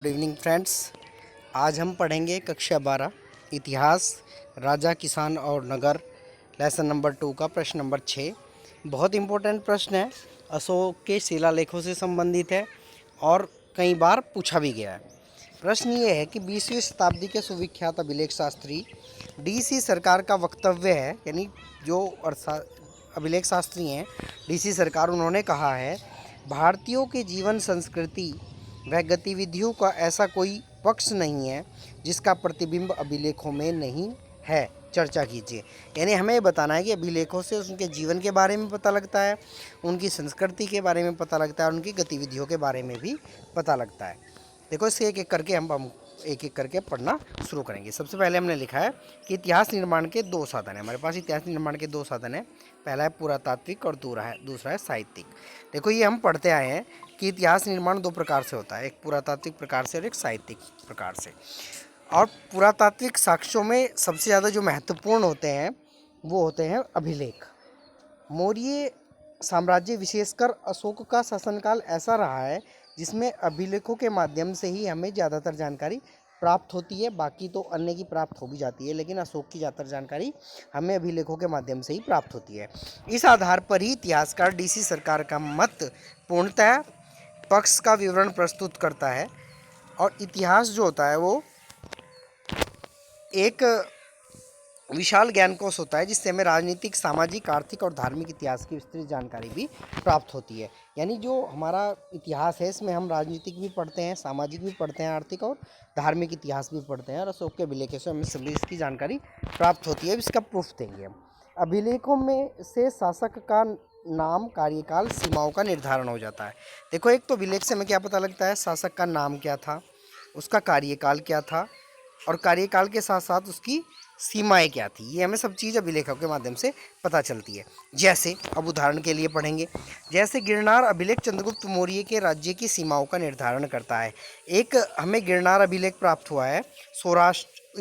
Good evening friends. आज हम पढ़ेंगे कक्षा 12 इतिहास, राजा, किसान और नगर, लेसन नंबर 2 का प्रश्न नंबर 6। बहुत इम्पोर्टेंट प्रश्न है, अशोक के शिलालेखों से संबंधित है और कई बार पूछा भी गया है। प्रश्न ये है कि 20वीं शताब्दी के सुविख्यात अभिलेख शास्त्री डीसी सरकार का वक्तव्य है, यानी जो अभिलेख शास्त्री हैं डीसी सरकार, उन्होंने कहा है भारतीयों के जीवन, संस्कृति वह गतिविधियों का ऐसा कोई पक्ष नहीं है जिसका प्रतिबिंब अभिलेखों में नहीं है, चर्चा कीजिए। यानी हमें बताना है कि अभिलेखों से उनके जीवन के बारे में पता लगता है, उनकी संस्कृति के बारे में पता लगता है, उनकी गतिविधियों के बारे में भी पता लगता है। देखो, इसे एक एक करके हम एक एक करके पढ़ना शुरू करेंगे। सबसे पहले हमने लिखा है कि इतिहास निर्माण के दो साधन हैं। हमारे पास इतिहास निर्माण के दो साधन हैं, पहला है पुरातात्विक और दूसरा है साहित्यिक। देखो, ये हम पढ़ते आए हैं कि इतिहास निर्माण दो प्रकार से होता है, एक पुरातात्विक प्रकार से और एक साहित्यिक प्रकार से। और पुरातात्विक साक्ष्यों में सबसे ज़्यादा जो महत्वपूर्ण होते हैं वो होते हैं अभिलेख। मौर्य साम्राज्य, विशेषकर अशोक का शासनकाल ऐसा रहा है जिसमें अभिलेखों के माध्यम से ही हमें ज़्यादातर जानकारी प्राप्त होती है। बाकी तो अन्य की प्राप्त हो भी जाती है, लेकिन अशोक की ज़्यादातर जानकारी हमें अभिलेखों के माध्यम से ही प्राप्त होती है। इस आधार पर ही इतिहासकार डीसी सरकार का मत पूर्णतः पक्ष का विवरण प्रस्तुत करता है। और इतिहास जो होता है वो एक विशाल ज्ञानकोश होता है जिससे हमें राजनीतिक, सामाजिक, आर्थिक और धार्मिक इतिहास की विस्तृत जानकारी भी प्राप्त होती है। यानी जो हमारा इतिहास है इसमें हम राजनीतिक भी पढ़ते हैं, सामाजिक भी पढ़ते हैं, आर्थिक और धार्मिक इतिहास भी पढ़ते हैं। और अशोक के अभिलेखों से हमें सभी इसकी जानकारी प्राप्त होती है। इसका प्रूफ देंगे हम। अभिलेखों में से शासक का नाम, कार्यकाल, सीमाओं का निर्धारण हो जाता है। देखो, एक तो अभिलेख से हमें क्या पता लगता है, शासक का नाम क्या था, उसका कार्यकाल क्या था, और कार्यकाल के साथ साथ उसकी सीमाएं क्या थी। ये हमें सब चीज़ अभिलेखों के माध्यम से पता चलती है। जैसे अब उदाहरण के लिए पढ़ेंगे, जैसे गिरनार अभिलेख चंद्रगुप्त मौर्य के राज्य की सीमाओं का निर्धारण करता है। एक हमें गिरनार अभिलेख प्राप्त हुआ है सौराष्ट्र,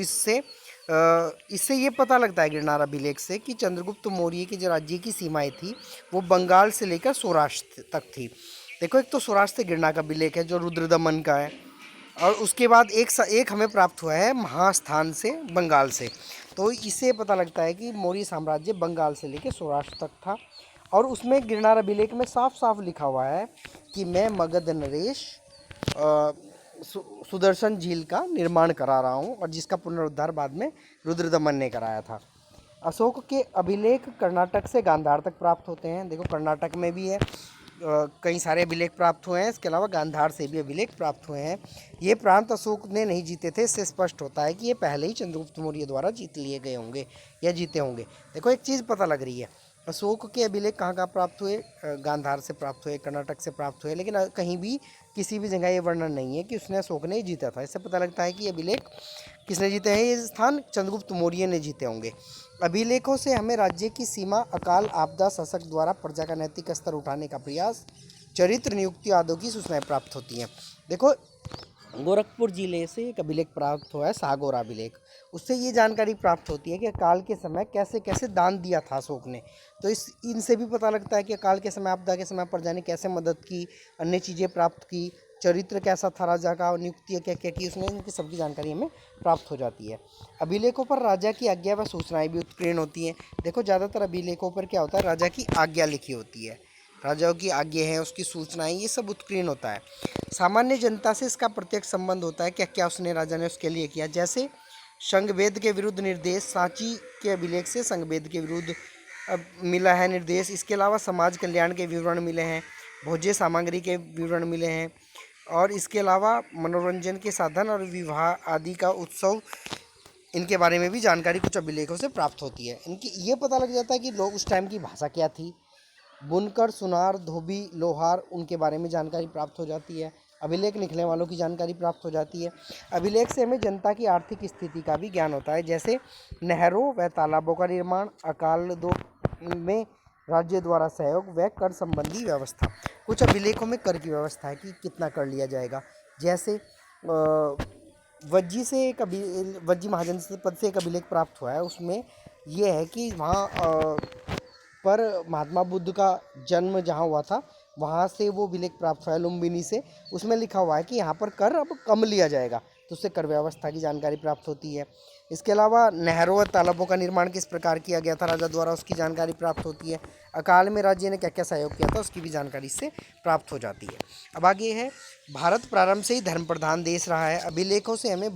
इससे ये पता लगता है गिरनार अभिलेख से कि चंद्रगुप्त मौर्य की जो राज्य की सीमाएं थी वो बंगाल से लेकर सौराष्ट्र तक थी। देखो, एक तो सौराष्ट्र से गिरनार का अभिलेख है जो रुद्रदमन का है, और उसके बाद एक हमें प्राप्त हुआ है महास्थान से, बंगाल से। तो इससे पता लगता है कि मौर्य साम्राज्य बंगाल से लेकर सौराष्ट्र तक था। और उसमें गिरनार अभिलेख में साफ साफ लिखा हुआ है कि मैं मगध नरेश सुदर्शन झील का निर्माण करा रहा हूँ, और जिसका पुनरुद्धार बाद में रुद्रदमन ने कराया था। अशोक के अभिलेख कर्नाटक से गांधार तक प्राप्त होते हैं। देखो, कर्नाटक में भी है कई सारे अभिलेख प्राप्त हुए हैं, इसके अलावा गांधार से भी अभिलेख प्राप्त हुए हैं। ये प्रांत अशोक ने नहीं जीते थे, इससे स्पष्ट होता है कि ये पहले ही चंद्रगुप्त मौर्य द्वारा जीत लिए गए होंगे या जीते होंगे। देखो, एक चीज़ पता लग रही है, अशोक के अभिलेख कहाँ कहाँ प्राप्त हुए, गांधार से प्राप्त हुए, कर्नाटक से प्राप्त हुए, लेकिन कहीं भी किसी भी जगह ये वर्णन नहीं है कि उसने अशोक ने जीता था। इससे पता लगता है कि ये अभिलेख किसने जीते हैं, ये स्थान चंद्रगुप्त मौर्य ने जीते होंगे। अभिलेखों से हमें राज्य की सीमा, अकाल, आपदा, शासक द्वारा प्रजा का नैतिक स्तर उठाने का प्रयास, चरित्र, नियुक्ति आदि की सूचनाएं प्राप्त होती हैं। देखो, गोरखपुर जिले से एक अभिलेख प्राप्त हुआ है, सागौर अभिलेख। उससे ये जानकारी प्राप्त होती है कि अकाल के समय कैसे कैसे दान दिया था अशोक ने। तो इनसे भी पता लगता है कि अकाल के समय, आपदा के समय प्रजा ने कैसे मदद की, अन्य चीज़ें प्राप्त की, चरित्र कैसा था राजा का, नियुक्तियाँ क्या क्या की उसने, इनकी सबकी जानकारी हमें प्राप्त हो जाती है। अभिलेखों पर राजा की आज्ञा व सूचनाएं भी उत्कीर्ण होती हैं। देखो, ज़्यादातर अभिलेखों पर क्या होता है, राजा की आज्ञा लिखी होती है, राजाओं की आज्ञा है, उसकी सूचनाएं, ये सब उत्कीर्ण होता है। सामान्य जनता से इसका प्रत्यक्ष संबंध होता है, क्या क्या उसने, राजा ने उसके लिए किया। जैसे संघवेद के विरुद्ध निर्देश, सांची के अभिलेख से संघवेद के विरुद्ध मिला है निर्देश। इसके अलावा समाज कल्याण के विवरण मिले हैं, भोज्य सामग्री के विवरण मिले हैं, और इसके अलावा मनोरंजन के साधन और विवाह आदि का उत्सव, इनके बारे में भी जानकारी कुछ अभिलेखों से प्राप्त होती है। इनकी ये पता लग जाता है कि लोग उस टाइम की भाषा क्या थी, बुनकर, सुनार, धोबी, लोहार, उनके बारे में जानकारी प्राप्त हो जाती है। अभिलेख लिखने वालों की जानकारी प्राप्त हो जाती है। अभिलेख से हमें जनता की आर्थिक स्थिति का भी ज्ञान होता है, जैसे नहरों व तालाबों का निर्माण, अकाल दो में राज्य द्वारा सहयोग व कर संबंधी व्यवस्था। कुछ अभिलेखों में कर की व्यवस्था है कि कितना कर लिया जाएगा। जैसे वज्जी से एक वज्जी महाजन पद से एक अभिलेख प्राप्त हुआ है, उसमें यह है कि वहाँ पर महात्मा बुद्ध का जन्म जहाँ हुआ था वहाँ से वो अभिलेख प्राप्त हुआ है लुम्बिनी से। उसमें लिखा हुआ है कि यहाँ पर कर अब कम लिया जाएगा, तो उससे कर व्यवस्था की जानकारी प्राप्त होती है। इसके अलावा नहरों और तालाबों का निर्माण किस प्रकार किया गया था राजा द्वारा, उसकी जानकारी प्राप्त होती है। अकाल में राज्य ने क्या क्या सहयोग किया था, उसकी भी जानकारी इससे प्राप्त हो जाती है। अब आगे है, भारत प्रारंभ से ही धर्म प्रधान देश रहा है। अभिलेखों से हमें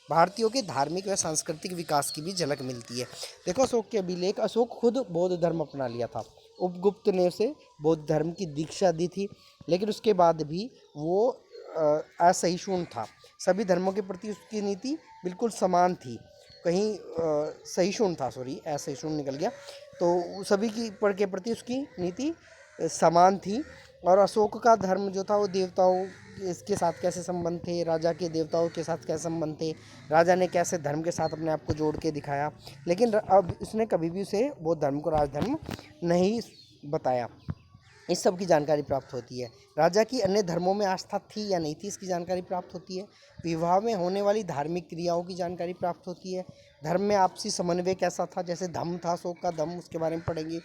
भारतीयों के धार्मिक व सांस्कृतिक विकास की भी झलक मिलती है। देखो अशोक के अभिलेख, अशोक खुद बौद्ध धर्म अपना लिया था। उपगुप्त ने उसे बौद्ध धर्म की दीक्षा दी थी, लेकिन उसके बाद भी वो असहिष्णु था। सभी धर्मों के प्रति उसकी नीति बिल्कुल समान थी। कहीं सहिष्णु था, सॉरी असहिष्णु निकल गया। तो सभी की के प्रति उसकी नीति समान थी। और अशोक का धर्म जो था वो देवताओं इसके साथ कैसे संबंध थे, राजा के देवताओं के साथ कैसे संबंध थे, राजा ने कैसे धर्म के साथ अपने आप को जोड़ के दिखाया। लेकिन अब उसने कभी भी उसे बौद्ध धर्म को राजधर्म नहीं बताया। इस सब की जानकारी प्राप्त होती है। राजा की अन्य धर्मों में आस्था थी या नहीं थी, इसकी जानकारी प्राप्त होती है। विवाह में होने वाली धार्मिक क्रियाओं की जानकारी प्राप्त होती है। धर्म में आपसी समन्वय कैसा था, जैसे धम्म था अशोक का, धम्म उसके बारे में पढ़ेंगे।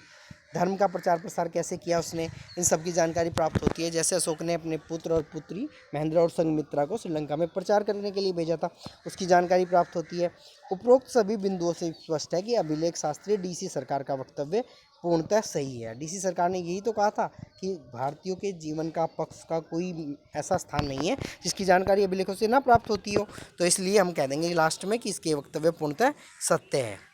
धर्म का प्रचार प्रसार कैसे किया उसने, इन सब की जानकारी प्राप्त होती है। जैसे अशोक ने अपने पुत्र और पुत्री महेंद्र और संघमित्रा को श्रीलंका में प्रचार करने के लिए भेजा था, उसकी जानकारी प्राप्त होती है। उपरोक्त सभी बिंदुओं से स्पष्ट है कि अभिलेख शास्त्री डीसी सरकार का वक्तव्य पूर्णतः सही है। डीसी सरकार ने यही तो कहा था कि भारतीयों के जीवन का पक्ष का कोई ऐसा स्थान नहीं है जिसकी जानकारी अभिलेखों से ना प्राप्त होती हो। तो इसलिए हम कह देंगे लास्ट में कि इसके वक्तव्य पूर्णतः सत्य है।